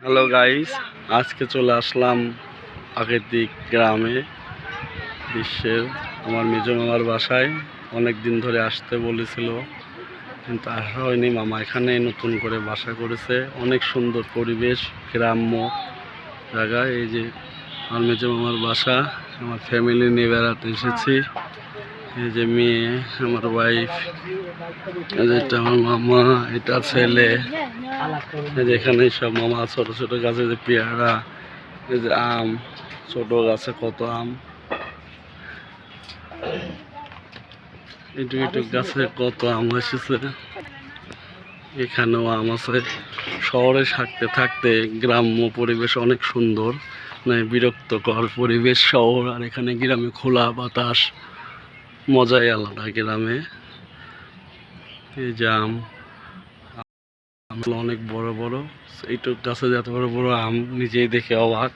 Hello guys, আজকে চলে আসলাম প্রাকৃতিক গ্রামে বিশ্বের আমার মেজো মামার বাসায়। অনেক দিন ধরে আসতে বলেছিল কিন্তু আসা হয়নি। মামা এখানে নতুন করে বাসা করেছে, অনেক সুন্দর পরিবেশ, গ্রাম্য জায়গায়। এই যে আমার মেজো মামার বাসা, আমার ফ্যামিলি নিয়ে বেড়াতে এসেছি। এই যে মেয়ে, আমার ওয়াইফ, এটা আমার মামা, এটা ছেলে। এখানে সব মামা ছোট ছোট গাছে যে পেয়ারা, এই যে আম, ছোট গাছে কত আম, এটুক এটুক গাছে কত আম এসেছে। এখানেও আম আছে। শহরে থাকতে থাকতে গ্রাম্য পরিবেশ অনেক সুন্দর, মানে বিরক্তকর পরিবেশ শহর, আর এখানে গ্রামে খোলা বাতাস, মজাই আলাদা গ্রামে। এই যে আম অনেক বড় বড়, এইটুক গাছে এত বড় বড় আম নিজেই দেখে অবাক।